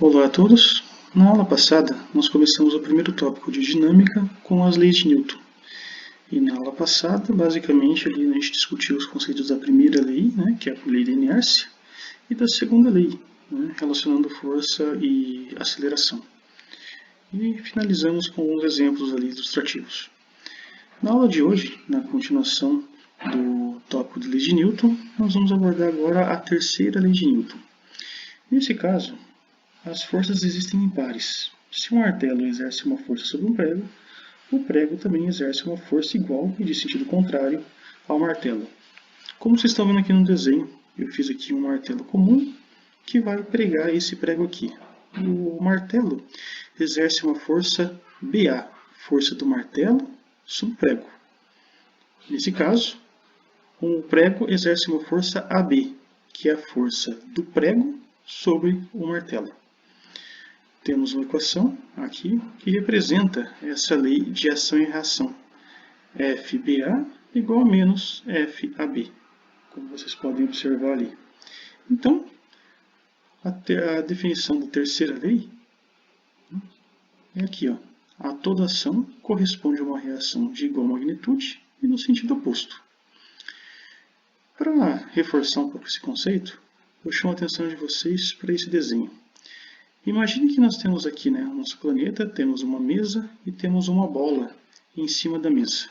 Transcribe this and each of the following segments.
Olá a todos! Na aula passada, nós começamos o primeiro tópico de dinâmica com as leis de Newton. E na aula passada, basicamente, ali a gente discutiu os conceitos da primeira lei, que é a lei da inércia, e da segunda lei, relacionando força e aceleração. E finalizamos com alguns exemplos ali ilustrativos. Na aula de hoje, na continuação do tópico de lei de Newton, nós vamos abordar agora a terceira lei de Newton. Nesse caso, as forças existem em pares. Se um martelo exerce uma força sobre um prego, o prego também exerce uma força igual e de sentido contrário ao martelo. Como vocês estão vendo aqui no desenho, eu fiz aqui um martelo comum que vai pregar esse prego aqui. O martelo exerce uma força BA, força do martelo sobre o prego. Nesse caso, o prego exerce uma força AB, que é a força do prego sobre o martelo. Temos uma equação aqui que representa essa lei de ação e reação. FBA igual a menos FAB, como vocês podem observar ali. Então, a definição da terceira lei é aqui. A toda ação corresponde a uma reação de igual magnitude e no sentido oposto. Para reforçar um pouco esse conceito, eu chamo a atenção de vocês para esse desenho. Imagine que nós temos aqui, o nosso planeta, temos uma mesa e temos uma bola em cima da mesa.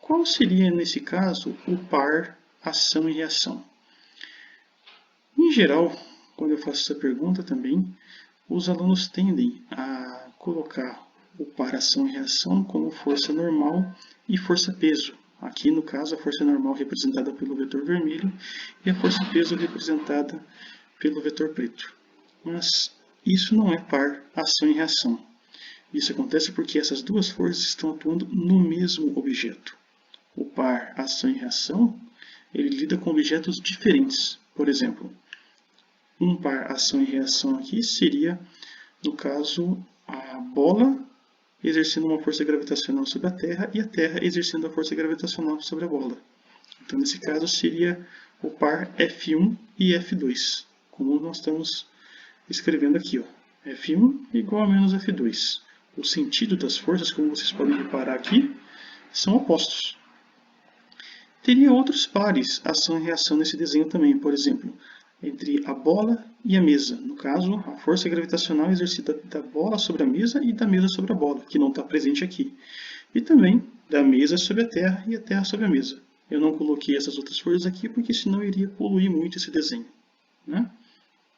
Qual seria, nesse caso, o par ação e reação? Em geral, quando eu faço essa pergunta também, os alunos tendem a colocar o par ação e reação como força normal e força peso. Aqui, no caso, a força normal representada pelo vetor vermelho e a força peso representada pelo vetor preto. Mas isso não é par ação e reação. Isso acontece porque essas duas forças estão atuando no mesmo objeto. O par ação e reação, ele lida com objetos diferentes. Por exemplo, um par ação e reação aqui seria, no caso, a bola exercendo uma força gravitacional sobre a Terra e a Terra exercendo a força gravitacional sobre a bola. Então, nesse caso, seria o par F1 e F2, como nós estamos escrevendo aqui, F1 igual a menos F2. O sentido das forças, como vocês podem reparar aqui, são opostos. Teria outros pares ação e reação nesse desenho também, por exemplo, entre a bola e a mesa. No caso, a força gravitacional exercida da bola sobre a mesa e da mesa sobre a bola, que não está presente aqui. E também da mesa sobre a Terra e a Terra sobre a mesa. Eu não coloquei essas outras forças aqui porque senão iria poluir muito esse desenho.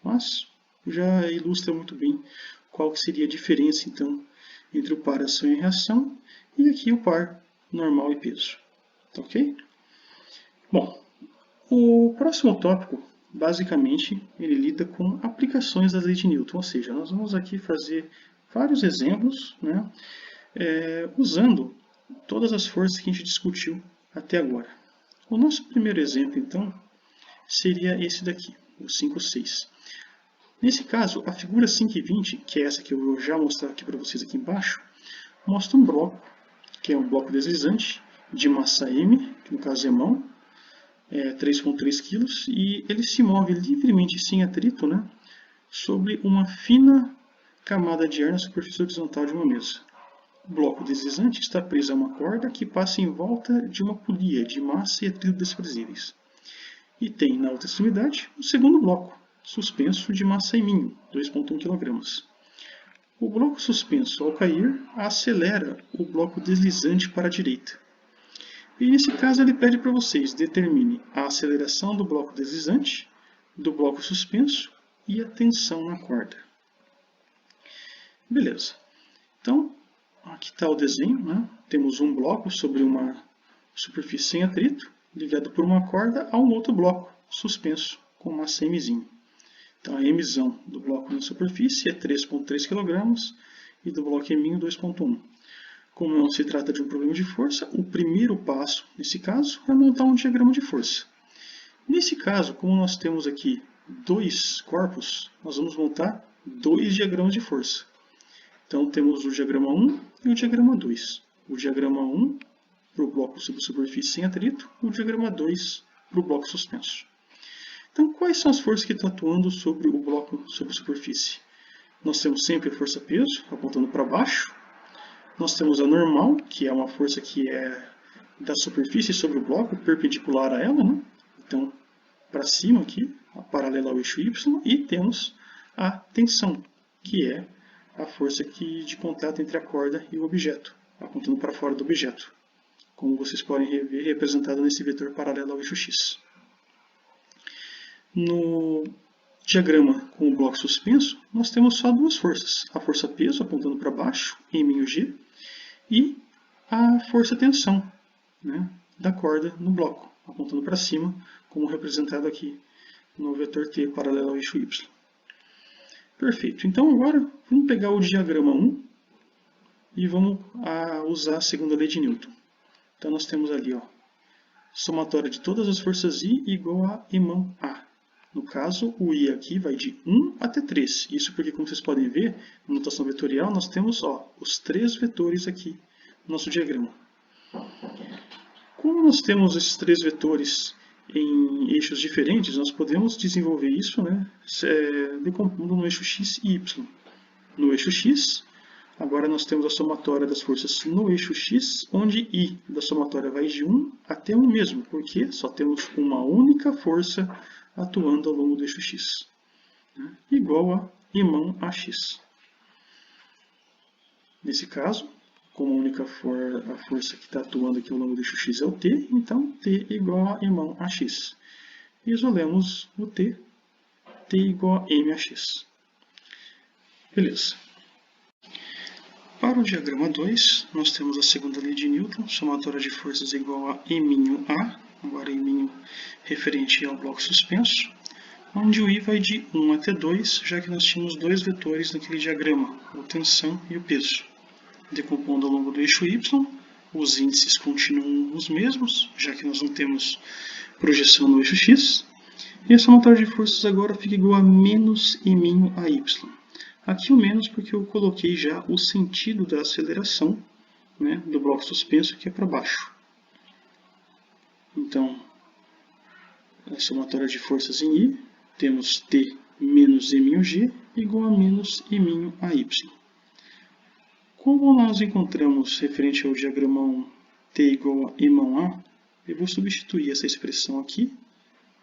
Mas já ilustra muito bem qual que seria a diferença, então, entre o par ação e reação e aqui o par normal e peso. Tá ok? Bom, o próximo tópico, basicamente, ele lida com aplicações das leis de Newton, ou seja, nós vamos aqui fazer vários exemplos, usando todas as forças que a gente discutiu até agora. O nosso primeiro exemplo, então, seria esse daqui, o 5,6. Nesse caso, a figura 5,20, que é essa que eu vou já mostrar aqui para vocês aqui embaixo, mostra um bloco, que é um bloco deslizante de massa m, que no caso é mão, 3,3 kg, e ele se move livremente sem atrito, sobre uma fina camada de ar na superfície horizontal de uma mesa. O bloco deslizante está preso a uma corda que passa em volta de uma polia de massa e atrito desprezíveis. E tem, na outra extremidade, o segundo bloco, suspenso de massa M, 2,1 kg. O bloco suspenso, ao cair, acelera o bloco deslizante para a direita. E nesse caso ele pede para vocês determine a aceleração do bloco deslizante, do bloco suspenso e a tensão na corda. Beleza. Então, aqui está o desenho. Temos um bloco sobre uma superfície sem atrito, ligado por uma corda a um outro bloco suspenso com massa M. Então, a emissão do bloco na superfície é 3,3 kg e do bloco M 2,1. Como não se trata de um problema de força, o primeiro passo, nesse caso, é montar um diagrama de força. Nesse caso, como nós temos aqui dois corpos, nós vamos montar dois diagramas de força. Então, temos o diagrama 1 e o diagrama 2. O diagrama 1 para o bloco sobre superfície sem atrito, e o diagrama 2 para o bloco suspenso. Então, quais são as forças que estão atuando sobre o bloco, sobre a superfície? Nós temos sempre a força-peso, apontando para baixo. Nós temos a normal, que é uma força que é da superfície sobre o bloco, perpendicular a ela, né? Então, para cima aqui, paralela ao eixo Y. E temos a tensão, que é a força de contato entre a corda e o objeto, apontando para fora do objeto, como vocês podem ver representado nesse vetor paralelo ao eixo X. No diagrama com o bloco suspenso, nós temos só duas forças, a força-peso apontando para baixo, Mg, e a força-tensão, né, da corda no bloco, apontando para cima, como representado aqui no vetor T paralelo ao eixo Y. Perfeito, então agora vamos pegar o diagrama 1 e vamos usar a segunda lei de Newton. Então nós temos ali, ó, somatória de todas as forças I igual a imão A. No caso, o I aqui vai de 1 até 3. Isso porque, como vocês podem ver, na notação vetorial, nós temos os 3 vetores aqui no nosso diagrama. Como nós temos esses 3 vetores em eixos diferentes, nós podemos desenvolver isso, né, decompondo no eixo X e Y. No eixo X, agora nós temos a somatória das forças no eixo X, onde I da somatória vai de 1 até 1 mesmo, porque só temos uma única força atuando ao longo do eixo X, né, igual a imão AX. Nesse caso, como a única força que está atuando aqui ao longo do eixo X é o T, então T igual a imão AX. Isolemos o T igual a MAX. Beleza. Para o diagrama 2, nós temos a segunda lei de Newton, somatória de forças igual a M'a, agora M' referente ao bloco suspenso, onde o I vai de 1 até 2, já que nós tínhamos 2 vetores naquele diagrama, a tensão e o peso. Decompondo ao longo do eixo Y, os índices continuam os mesmos, já que nós não temos projeção no eixo X, e a somatória de forças agora fica igual a menos M'AY. Aqui o menos porque eu coloquei já o sentido da aceleração, né, do bloco suspenso, que é para baixo. Então, a somatória de forças em I, temos T menos M'G igual a menos M'AY. Como nós encontramos, referente ao diagrama 1, T igual a imão A, eu vou substituir essa expressão aqui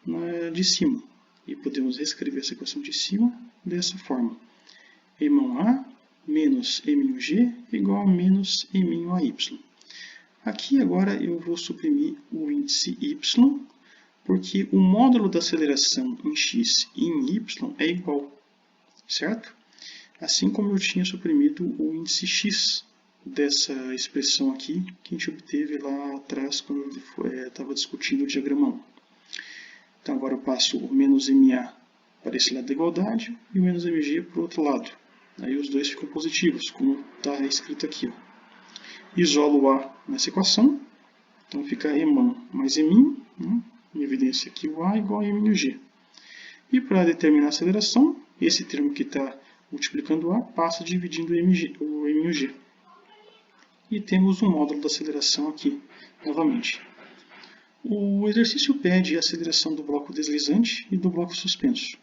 na de cima. E podemos reescrever essa equação de cima dessa forma. Imão A menos M'G igual a menos M'AY. Aqui agora eu vou suprimir o índice Y, porque o módulo da aceleração em x e em y é igual, certo? Assim como eu tinha suprimido o índice x dessa expressão aqui, que a gente obteve lá atrás quando estava discutindo o diagrama 1. Então agora eu passo o menos MA para esse lado da igualdade e o menos MG para o outro lado. Aí os dois ficam positivos, como está escrito aqui. Isolo o A nessa equação, então fica Emão mais Emin, né? Em evidência aqui o A igual a Mg. E para determinar a aceleração, esse termo que está multiplicando A passa dividindo o Mg. E temos o módulo da aceleração aqui, novamente. O exercício pede a aceleração do bloco deslizante e do bloco suspenso.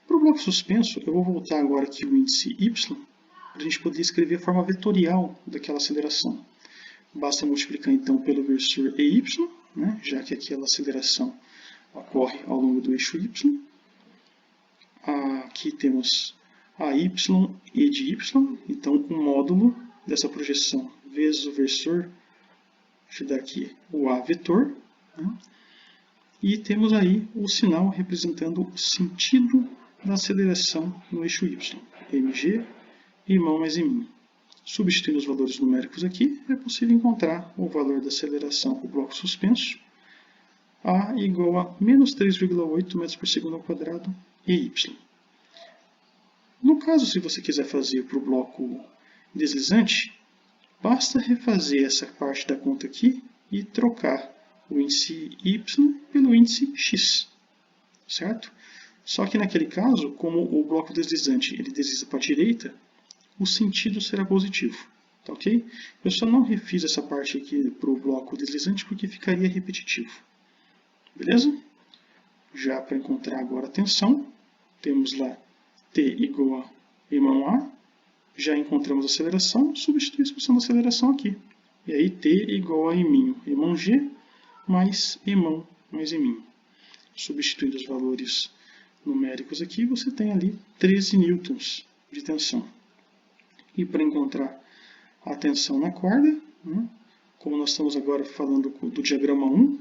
Para o bloco suspenso, eu vou voltar agora aqui o índice y, para a gente poder escrever a forma vetorial daquela aceleração. Basta multiplicar então pelo versor EY, né, já que aquela aceleração ocorre ao longo do eixo y. Aqui temos a y e de y, então o módulo dessa projeção vezes o versor, deixa eu dar aqui o A vetor, né, e temos aí o sinal representando o sentido da aceleração no eixo y, mg, imão mais Emin. Substituindo os valores numéricos aqui, é possível encontrar o valor da aceleração para o bloco suspenso, A igual a menos 3,8 metros por segundo ao quadrado e y. No caso, se você quiser fazer para o bloco deslizante, basta refazer essa parte da conta aqui e trocar o índice y pelo índice x, certo? Só que naquele caso, como o bloco deslizante ele desliza para a direita, o sentido será positivo, tá ok? Eu só não refiz essa parte aqui para o bloco deslizante porque ficaria repetitivo, beleza? já para encontrar agora a tensão, temos lá T igual a Emão A, já encontramos a aceleração, substitui a expressão da aceleração aqui. E aí T igual a Emão G mais Emão mais Eminho. Substituindo os valores numéricos aqui, você tem ali 13 newtons de tensão. E para encontrar a tensão na corda, né, como nós estamos agora falando do diagrama 1,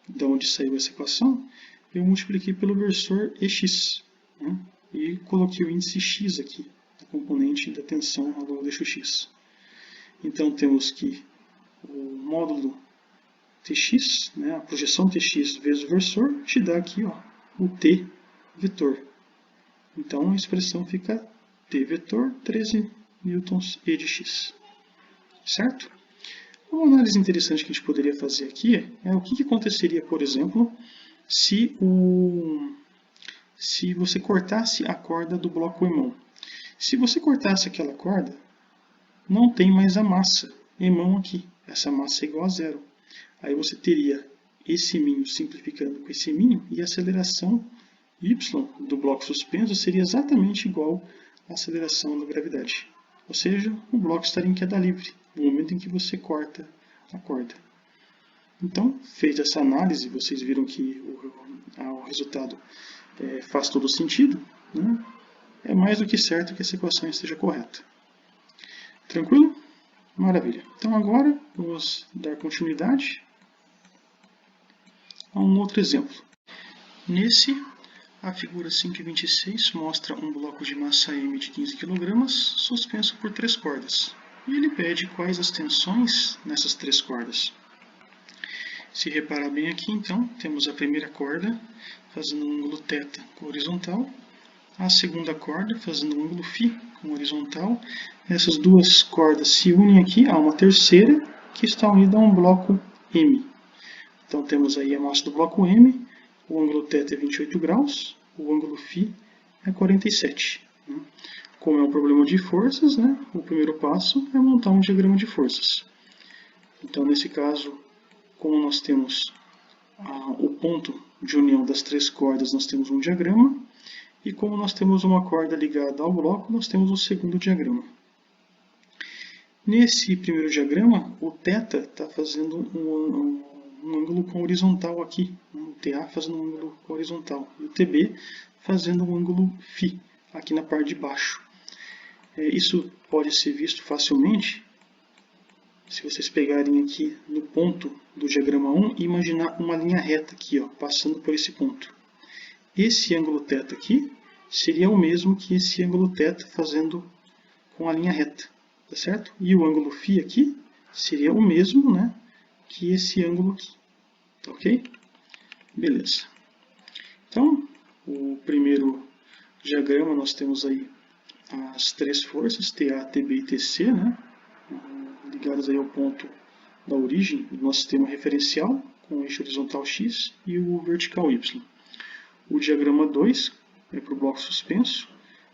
de onde saiu essa equação, eu multipliquei pelo versor EX, né, e coloquei o índice X aqui, a componente da tensão ao longo do eixo X. Então temos que o módulo Tx, né, a projeção Tx vezes o versor, te dá aqui ó, o T vetor. Então a expressão fica T vetor 13 newtons E de x. Certo? Uma análise interessante que a gente poderia fazer aqui é o que aconteceria, por exemplo, se você cortasse a corda do bloco Emão. Se você cortasse aquela corda, não tem mais a massa Emão aqui. Essa massa é igual a zero. Aí você teria esse Eminho simplificando com esse Eminho e a aceleração y do bloco suspenso seria exatamente igual à aceleração da gravidade. Ou seja, o bloco estaria em queda livre no momento em que você corta a corda. Então, feita essa análise, vocês viram que o resultado faz todo sentido, né? É mais do que certo que essa equação esteja correta. Tranquilo? Maravilha. Então agora vamos dar continuidade a um outro exemplo. Nesse, a figura 5.26 mostra um bloco de massa M de 15 kg suspenso por 3 cordas. E ele pede quais as tensões nessas 3 cordas. Se reparar bem aqui, então, temos a primeira corda fazendo um ângulo θ com horizontal, a segunda corda fazendo um ângulo φ com horizontal. Essas duas cordas se unem aqui a uma terceira que está unida a um bloco M. Então temos aí a massa do bloco M, o ângulo θ é 28 graus, o ângulo φ é 47. Como é um problema de forças, né, o primeiro passo é montar um diagrama de forças. Então nesse caso, como nós temos o ponto de união das 3 cordas, nós temos um diagrama, e como nós temos uma corda ligada ao bloco, nós temos o segundo diagrama. Nesse primeiro diagrama, o θ está fazendo um ângulo com horizontal aqui, o TA fazendo um ângulo com horizontal, e o TB fazendo um ângulo φ, aqui na parte de baixo. Isso pode ser visto facilmente se vocês pegarem aqui no ponto do diagrama 1 e imaginar uma linha reta aqui, ó, passando por esse ponto. Esse ângulo θ aqui seria o mesmo que esse ângulo θ fazendo com a linha reta, tá certo? E o ângulo φ aqui seria o mesmo, né, que esse ângulo aqui, tá ok? Beleza. Então, o primeiro diagrama nós temos aí as 3 forças, TA, TB e TC, né, ligadas aí ao ponto da origem do nosso sistema referencial, com o eixo horizontal X e o vertical Y. O diagrama 2 é para o bloco suspenso,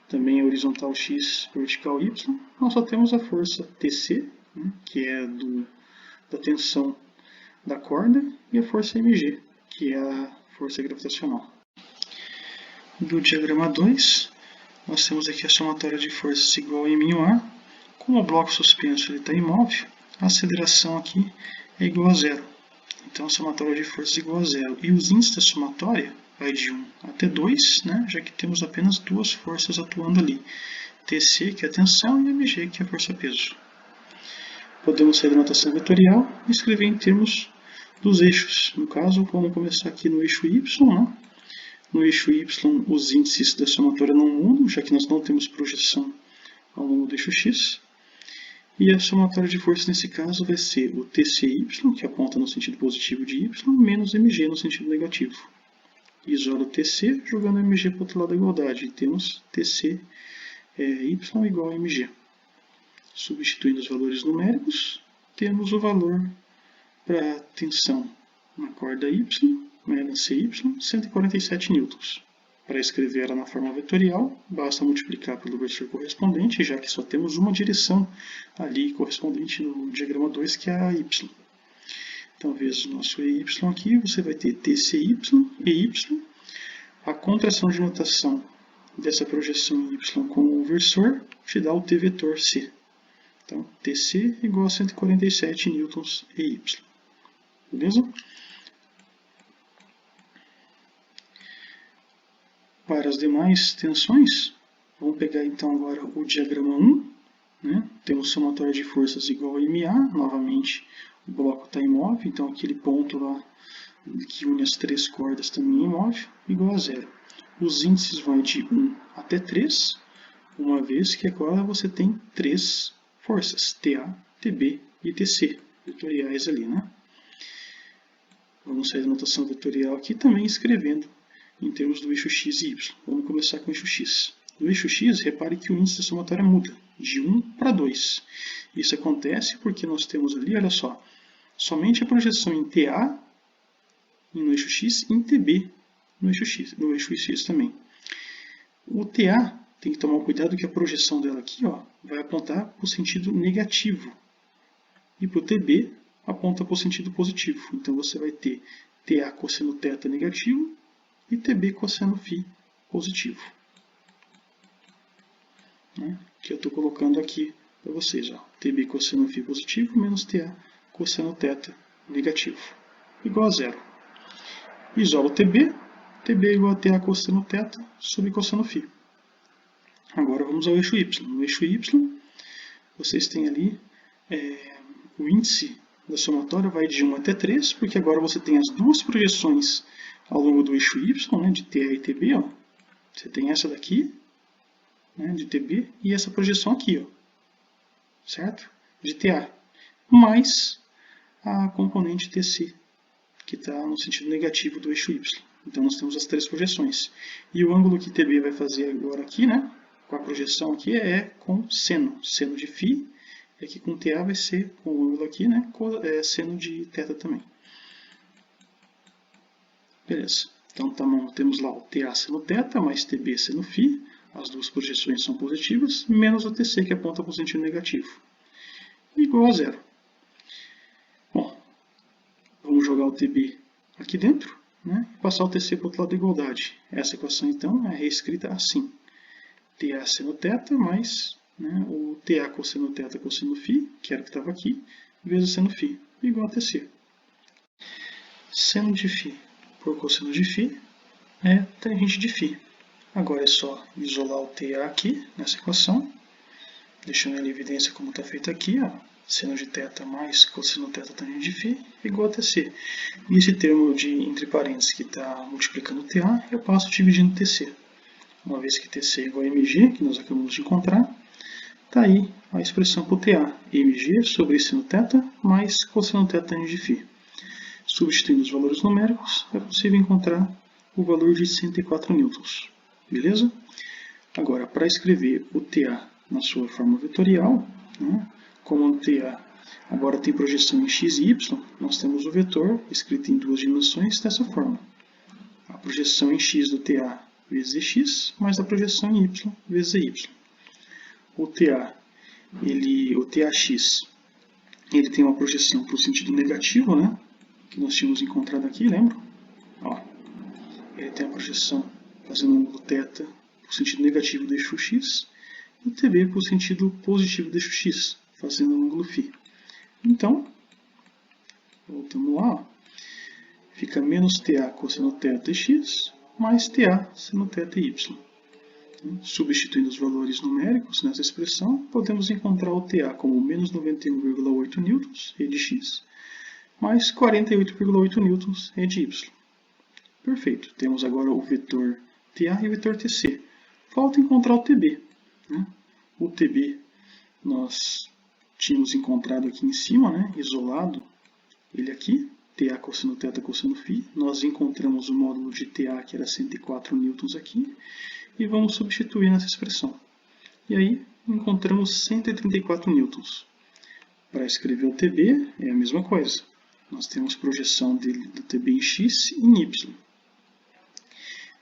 também é horizontal X, vertical Y. Nós só temos a força TC, né, que é da tensão da corda, e a força mg, que é a força gravitacional. Do diagrama 2, nós temos aqui a somatória de forças igual a μA. Como o bloco suspenso está imóvel, a aceleração aqui é igual a zero. Então a somatória de forças é igual a zero. E os índices da somatória vai de 1 até 2, né, já que temos apenas duas forças atuando ali. TC, que é a tensão, e mg, que é a força-peso. Podemos sair da notação vetorial e escrever em termos dos eixos. No caso, vamos começar aqui no eixo Y. Né? No eixo Y, os índices da somatória não mudam, já que nós não temos projeção ao longo do eixo X. E a somatória de forças nesse caso vai ser o TCY, que aponta no sentido positivo de Y, menos mg no sentido negativo. Isola o TC, jogando mg para o outro lado da igualdade. E temos TC y igual a mg. Substituindo os valores numéricos, temos o valor para a tensão na corda Y, menos CY, 147 newtons. Para escrever ela na forma vetorial, basta multiplicar pelo vetor correspondente, já que só temos uma direção ali correspondente no diagrama 2, que é a Y. Então, vezes o nosso EY aqui, você vai ter TCY, EY, A contração de notação dessa projeção em y com o versor te dá o t vetor c. Então, Tc igual a 147 newtons EY. Beleza? Para as demais tensões, vamos pegar então agora o diagrama 1. Né? Temos somatório de forças igual a MA. Novamente, o bloco está imóvel, então aquele ponto lá que une as três cordas também é imóvel, igual a 0. Os índices vão de 1 até 3, uma vez que agora você tem três forças, TA, TB e TC, vetoriais ali, né? Vamos sair da notação vetorial aqui também escrevendo em termos do eixo x e y. Vamos começar com o eixo x. No eixo x, repare que o índice da somatória muda, de 1 para 2. Isso acontece porque nós temos ali, olha só, somente a projeção em TA no eixo x e em TB no eixo x também. O TA tem que tomar cuidado que a projeção dela aqui vai apontar para o sentido negativo. E para o TB aponta para o sentido positivo. Então você vai ter TA cosseno θ negativo e TB cosseno φ positivo. Que eu estou colocando aqui para vocês. TB cosseno φ positivo menos TA cosseno θ negativo. Igual a 0. Isolo TB. TB é igual a TA cosseno θ sobre cosseno φ. Agora vamos ao eixo y. No eixo y, vocês têm ali o índice da somatória vai de 1 até 3, porque agora você tem as duas projeções ao longo do eixo y, né, de TA e TB. Você tem essa daqui, né, de TB, e essa projeção aqui, certo? De TA, mais a componente TC, que está no sentido negativo do eixo y. Então nós temos as três projeções. E o ângulo que TB vai fazer agora aqui, né, com a projeção aqui, é com seno de φ, e aqui com TA vai ser, com o ângulo aqui, né, seno de θ também. Beleza. Então temos lá o TA seno θ mais TB seno φ, as duas projeções são positivas, menos o TC que aponta para o sentido negativo. Igual a 0. Bom, vamos jogar o TB aqui dentro, né, e passar o TC para o outro lado da igualdade. Essa equação então é reescrita assim. TA seno θ mais, né, o TA cosseno θ cosseno φ, que era o que estava aqui, vezes seno φ, igual a TC. Seno de φ por cosseno de φ é tangente de φ. Agora é só isolar o TA aqui, nessa equação, deixando em evidência como está feito aqui, seno de θ mais cosseno θ tangente de φ igual a TC. E esse termo entre parênteses que está multiplicando o TA, eu passo dividindo TC. Uma vez que TC é igual a mg, que nós acabamos de encontrar, está aí a expressão para o TA, mg sobre seno θ mais cosseno θ tangente de φ. Substituindo os valores numéricos, é possível encontrar o valor de 104 newtons. Beleza? Agora, para escrever o TA na sua forma vetorial, né, como o TA agora tem projeção em x e y, nós temos o vetor escrito em duas dimensões dessa forma. A projeção em x do TA vezes x, mais a projeção em y vezes y. O TA, o TAx, ele tem uma projeção para o sentido negativo, né, que nós tínhamos encontrado aqui, lembra? Ele tem a projeção fazendo um ângulo θ para o sentido negativo do eixo x, e o TB para o sentido positivo do eixo x, fazendo um ângulo φ. Então, voltamos lá, fica menos TA cosseno θ x, mais TA seno θ y. Substituindo os valores numéricos nessa expressão, podemos encontrar o TA como menos 91,8 newtons, E de x, mais 48,8 newtons, E de y. Perfeito. Temos agora o vetor TA e o vetor TC. Falta encontrar o TB. Né? O TB nós tínhamos encontrado aqui em cima, né? Isolado, ele aqui, TA cosseno θ cosseno φ. Nós encontramos o módulo de TA, que era 104 newtons aqui, e vamos substituir nessa expressão. E aí encontramos 134 newtons. Para escrever o TB é a mesma coisa. Nós temos projeção do TB em x e em y.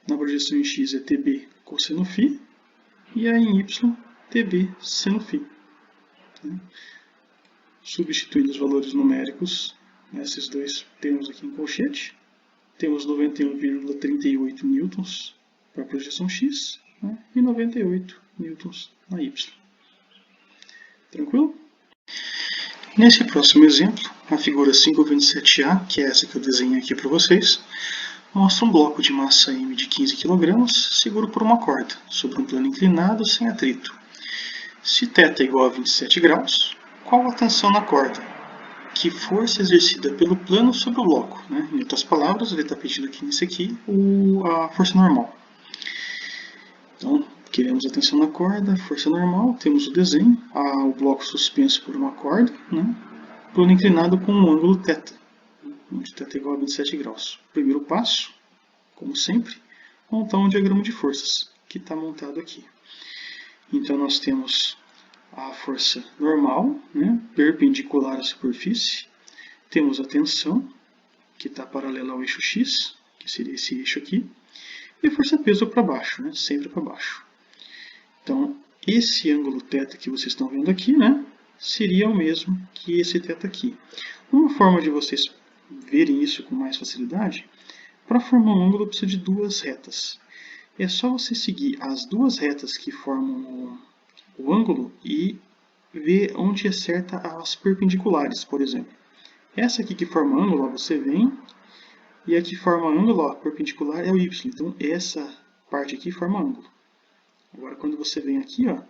Na projeção em x é TB cosseno φ, e aí em y, TB seno φ. Substituindo os valores numéricos nesses dois termos aqui em colchete, temos 91,38 newtons para a projeção x, né, e 98 newtons na y. Tranquilo? Nesse próximo exemplo, a figura 527A, que é essa que eu desenhei aqui para vocês, mostra um bloco de massa M de 15 kg seguro por uma corda, sobre um plano inclinado sem atrito. Se θ é igual a 27 graus, qual a tensão na corda? Que força exercida pelo plano sobre o bloco? Né? Em outras palavras, ele está pedindo aqui nesse aqui a força normal. Então, queremos a tensão na corda, força normal, temos o desenho, o bloco suspenso por uma corda, né? Plano inclinado com um ângulo θ, onde θ é igual a 27 graus. Primeiro passo, como sempre, montar um diagrama de forças, que está montado aqui. Então, nós temos a força normal, né, perpendicular à superfície. Temos a tensão, que está paralela ao eixo x, que seria esse eixo aqui. E força-peso para baixo, né, sempre para baixo. Então, esse ângulo θ que vocês estão vendo aqui, né, seria o mesmo que esse θ aqui. Uma forma de vocês verem isso com mais facilidade, para formar um ângulo precisa de duas retas. É só você seguir as duas retas que formam o ângulo e ver onde acerta as perpendiculares, por exemplo. Essa aqui que forma ângulo, ó, você vem, e a que forma ângulo, ó, perpendicular, é o y. Então, essa parte aqui forma ângulo. Agora, quando você vem aqui, ó,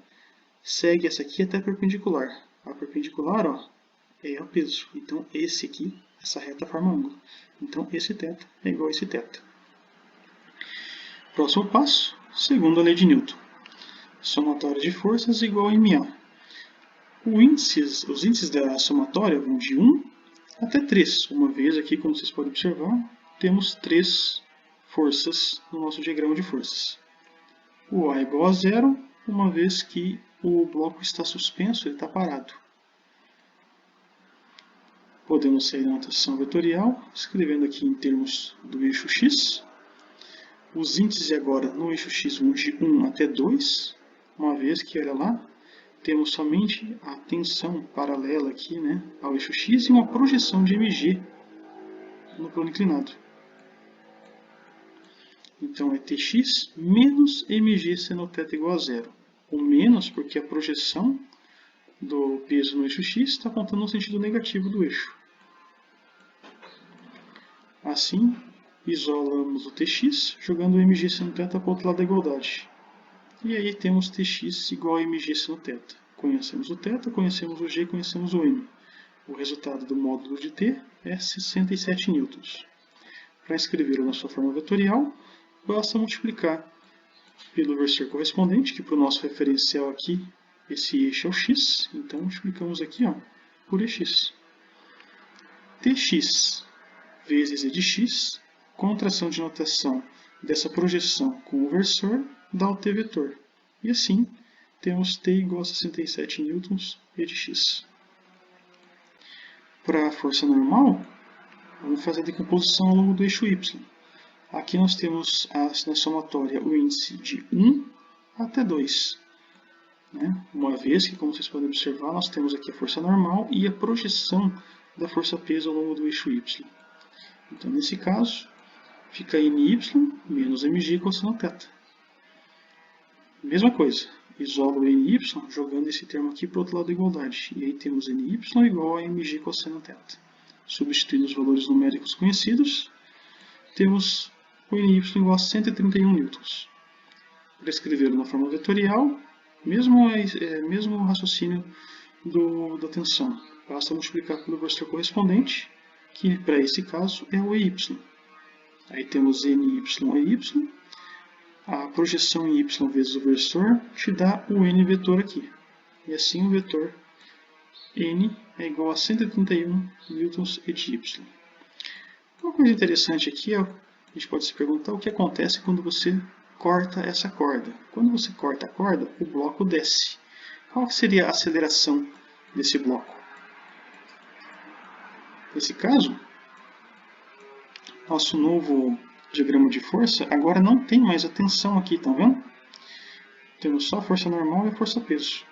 segue essa aqui até a perpendicular. A perpendicular, ó, é o peso. Então, esse aqui, essa reta forma ângulo. Então, esse θ é igual a esse θ. Próximo passo, segundo a lei de Newton. Somatória de forças igual a MA. Os índices da somatória vão de 1 até 3. Uma vez aqui, como vocês podem observar, temos 3 forças no nosso diagrama de forças. O A é igual a 0, uma vez que o bloco está suspenso, ele está parado. Podemos sair da notação vetorial, escrevendo aqui em termos do eixo x. Os índices agora no eixo x vão de 1 até 2, uma vez que, olha lá, temos somente a tensão paralela aqui, né, ao eixo x e uma projeção de mg no plano inclinado. Então é tx menos mg sendo θ igual a 0. O menos porque a projeção do peso no eixo x está apontando no sentido negativo do eixo. Assim, isolamos o tx, jogando o mg seno θ para o outro lado da igualdade. E aí temos tx igual a mg seno θ. Conhecemos o θ, conhecemos o g, conhecemos o m. O resultado do módulo de t é 67 newtons. Para escrever na sua forma vetorial, basta multiplicar pelo versor correspondente, que para o nosso referencial aqui, esse eixo é o x. Então, multiplicamos aqui, ó, por ex. Tx vezes e de x, contração de notação dessa projeção com o versor, dá o t vetor. E assim, temos t igual a 67 newtons e de x. Para a força normal, vamos fazer a decomposição ao longo do eixo y. Aqui nós temos na somatória o índice de 1 até 2. Né? Uma vez que, como vocês podem observar, nós temos aqui a força normal e a projeção da força-peso ao longo do eixo y. Então, nesse caso, fica ny menos mg cosseno θ. Mesma coisa, isolo o ny jogando esse termo aqui para o outro lado da igualdade. E aí temos ny igual a mg cosseno θ. Substituindo os valores numéricos conhecidos, temos o ny igual a 131 newtons. Para escrever na forma vetorial, mesmo raciocínio da tensão. Basta multiplicar pelo versor correspondente, que para esse caso é o EY. Aí temos NY EY, a projeção em Y vezes o versor te dá o N vetor aqui. E assim o vetor N é igual a 131 newtons e de Y. Uma coisa interessante aqui é, a gente pode se perguntar o que acontece quando você corta essa corda. Quando você corta a corda, o bloco desce. Qual seria a aceleração desse bloco? Nesse caso, nosso novo diagrama de força agora não tem mais a tensão aqui, tá vendo? Temos só a força normal e a força-peso.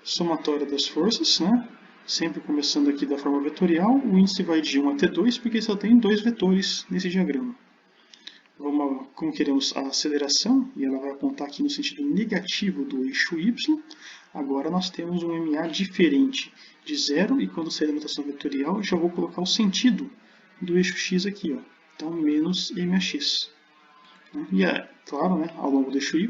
Somatória das forças, né? Sempre começando aqui da forma vetorial, o índice vai de 1 até 2, porque só tem 2 vetores nesse diagrama. como queremos a aceleração, e ela vai apontar aqui no sentido negativo do eixo y, agora nós temos um MA diferente de 0, e quando sair da notação vetorial, já vou colocar o sentido do eixo x aqui, ó. Então, menos MAx. E, claro, né, ao longo do eixo y,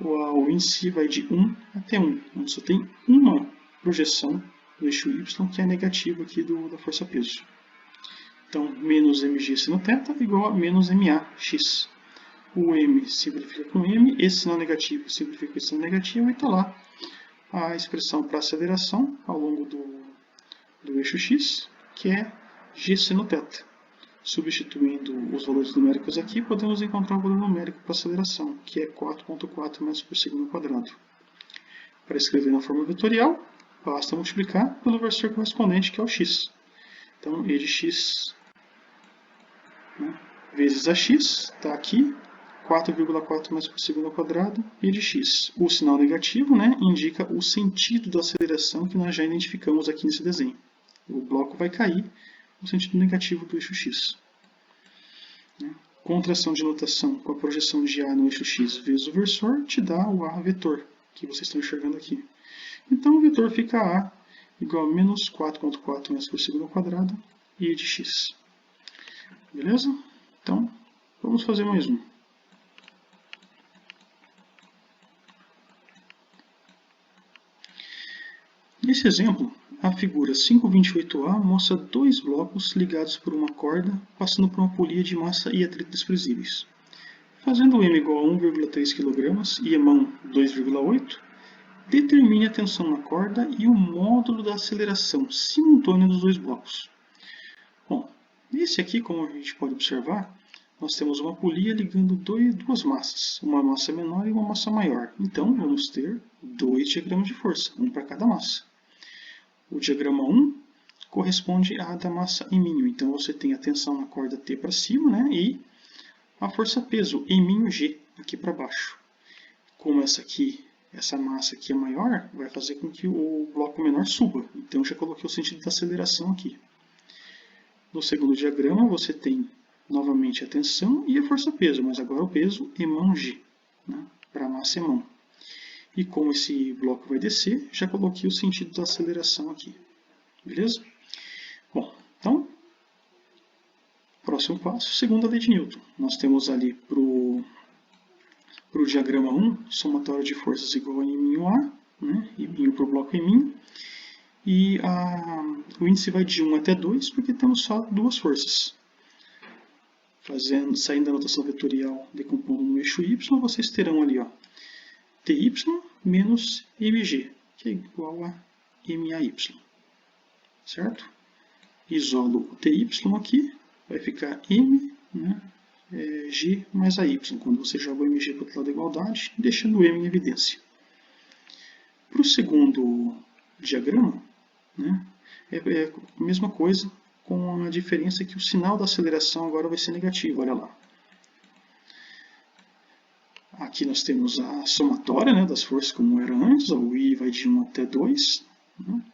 o índice vai de 1 até 1, onde só tem uma projeção do eixo y, que é negativa aqui da força-peso. Então, menos mg seno θ igual a menos max. O m simplifica com m, esse sinal negativo simplifica com esse sinal negativo, e está lá a expressão para aceleração ao longo do eixo x, que é g seno θ. Substituindo os valores numéricos aqui, podemos encontrar o valor numérico para aceleração, que é 4,4 metros por segundo quadrado. Para escrever na forma vetorial, basta multiplicar pelo vetor correspondente, que é o x. Então, e de x, né, vezes a x, está aqui, 4,4 metros por segundo ao quadrado, e de x. O sinal negativo, né, indica o sentido da aceleração que nós já identificamos aqui nesse desenho. O bloco vai cair no sentido negativo do eixo x. Contração de notação com a projeção de A no eixo x vezes o versor te dá o A vetor, que vocês estão enxergando aqui. Então, o vetor fica A igual a menos 4,4 metros por segundo ao quadrado, e de x. Beleza? Então, vamos fazer mais um. Nesse exemplo, a figura 528A mostra dois blocos ligados por uma corda, passando por uma polia de massa e atrito desprezíveis. Fazendo m igual a 1,3 kg e emão 2,8, determine a tensão na corda e o módulo da aceleração simultânea dos dois blocos. Bom, nesse aqui, como a gente pode observar, nós temos uma polia ligando duas massas, uma massa menor e uma massa maior. Então, vamos ter dois diagramas de força, um para cada massa. O diagrama 1 corresponde à da massa M'. Então, você tem a tensão na corda T para cima, né, e a força-peso M'(G) aqui para baixo. Como essa massa aqui é maior, vai fazer com que o bloco menor suba. Então, já coloquei o sentido da aceleração aqui. No segundo diagrama, você tem novamente a tensão e a força-peso, mas agora o peso emão(G), né, para a massa emão. E como esse bloco vai descer, já coloquei o sentido da aceleração aqui. Beleza? Bom, então, próximo passo, segunda lei de Newton. Nós temos ali para o diagrama 1, somatório de forças igual a M'(A), né, e μ para o bloco M', e o índice vai de 1 até 2, porque temos só duas forças. Saindo da notação vetorial, decompondo no eixo y, vocês terão ali, ó, Ty menos Mg, que é igual a MAy. Certo? Isolo o Ty aqui, vai ficar M, né, G mais AY, quando você joga o Mg para o outro lado da igualdade, deixando o M em evidência. Para o segundo diagrama, né, é a mesma coisa, com a diferença que o sinal da aceleração agora vai ser negativo, olha lá. Aqui nós temos a somatória, né, das forças como era antes, o I vai de 1 até 2. Né?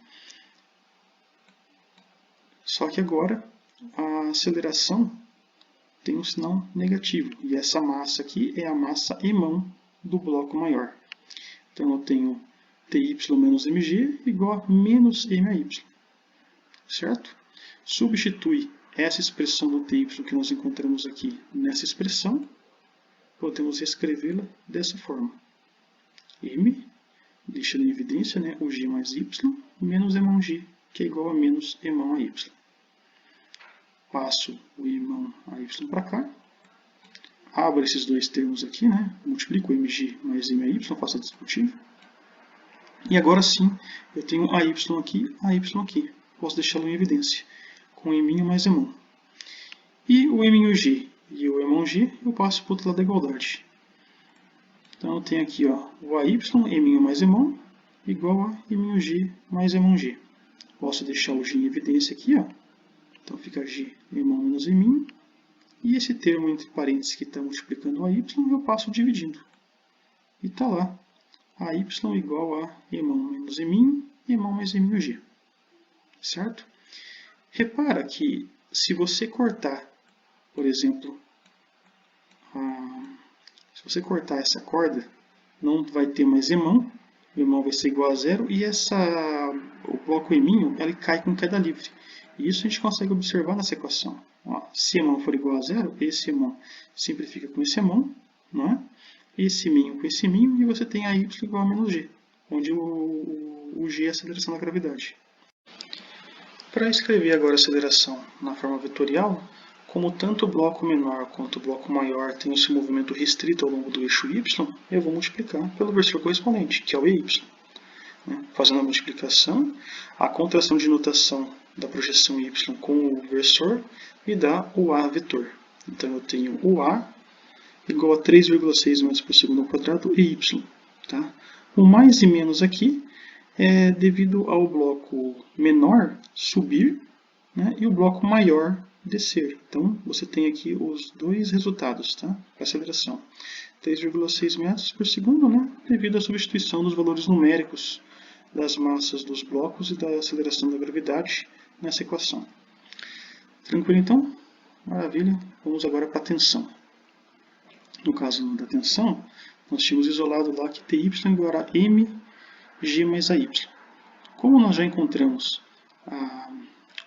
Só que agora a aceleração tem um sinal negativo, e essa massa aqui é a massa emão do bloco maior. Então eu tenho Ty menos Mg igual a menos MAy. Certo? Substitui essa expressão do Ty que nós encontramos aqui nessa expressão, podemos reescrevê-la dessa forma. M, deixando em evidência, né, o G mais Y, menos emão(G), que é igual a menos emão(AY). Passo o emão(AY) para cá. Abro esses dois termos aqui, né, multiplico o Mg mais MAy, faço a discutível. E agora sim, eu tenho AY aqui, AY aqui. Posso deixá-lo em evidência, com M' mais emão. E o M'(G) e o emão(G) eu passo para o outro lado da igualdade. Então eu tenho aqui, ó, o AY, M' mais emão, igual a M'(G) mais emão(G). Posso deixar o G em evidência aqui, ó. Então fica G emão menos M'. E esse termo entre parênteses que está multiplicando o AY, eu passo dividindo. E está lá, AY igual a emão menos M' e emão mais M'(G). Certo? Repara que se você cortar, por exemplo, se você cortar essa corda, não vai ter mais emão, o emão vai ser igual a zero, e o bloco eminho ele cai com queda livre. E isso a gente consegue observar nessa equação. Ó, se emão for igual a zero, esse emão simplifica com esse emão, não é? Esse minho com esse minho, e você tem a y igual a menos g, onde o g é a aceleração da gravidade. Para escrever agora a aceleração na forma vetorial, como tanto o bloco menor quanto o bloco maior tem o seu movimento restrito ao longo do eixo y, eu vou multiplicar pelo versor correspondente, que é o EY. Fazendo a multiplicação, a contração de notação da projeção y com o versor me dá o A vetor. Então eu tenho o A igual a 3,6 metros por segundo ao quadrado e y. Tá? O mais e menos aqui é devido ao bloco menor subir, né, e o bloco maior descer. Então, você tem aqui os dois resultados, tá? Para aceleração. 3,6 metros por segundo, né, devido à substituição dos valores numéricos das massas dos blocos e da aceleração da gravidade nessa equação. Tranquilo, então? Maravilha. Vamos agora para a tensão. No caso da tensão, nós tínhamos isolado lá que Ty igual a mg mais AY. Como nós já encontramos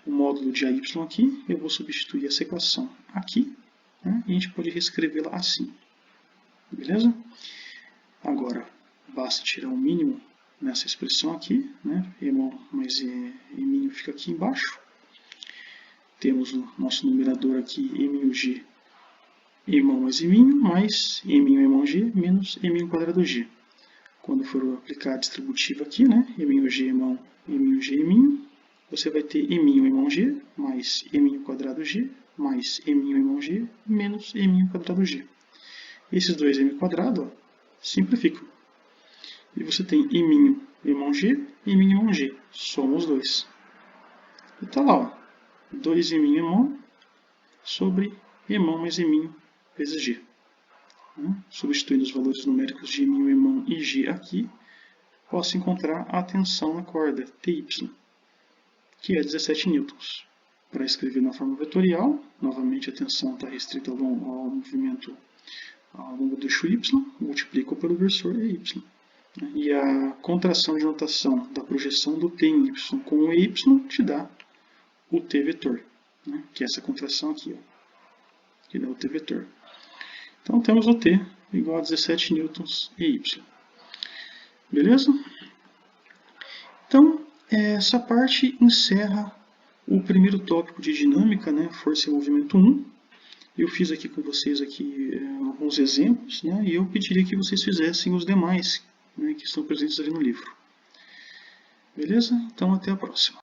o módulo de AY aqui, eu vou substituir essa equação aqui, né, e a gente pode reescrevê-la assim. Beleza? Agora, basta tirar o mínimo nessa expressão aqui, né, emão mais eminho fica aqui embaixo. Temos o nosso numerador aqui, mg, emão mais eminho, mais eminho emão g, menos eminho quadrado g. Quando for aplicar a distributiva aqui, né, eminho g, emão, eminho g, eminho, você vai ter eminho emão g, mais eminho quadrado g, mais eminho emão g, menos eminho quadrado g. Esses dois m quadrado, ó, simplificam. E você tem eminho emão g e eminho emão g. Soma os dois. E está lá, ó, 2 eminho emão sobre emão mais eminho vezes g. Substituindo os valores numéricos de eminho, emão e g aqui, posso encontrar a tensão na corda, Ty, que é 17 newtons. Para escrever na forma vetorial, novamente a tensão está restrita ao movimento ao longo do eixo y, multiplico pelo versor EY. E a contração de notação da projeção do T em y com o EY te dá o T vetor, né, que é essa contração aqui, ó, que dá o T vetor. Então temos o T igual a 17 newtons e Y. Beleza? Então, essa parte encerra o primeiro tópico de dinâmica, né, força e movimento 1. Eu fiz aqui com vocês aqui, alguns exemplos, né, e eu pediria que vocês fizessem os demais, né, que estão presentes ali no livro. Beleza? Então até a próxima.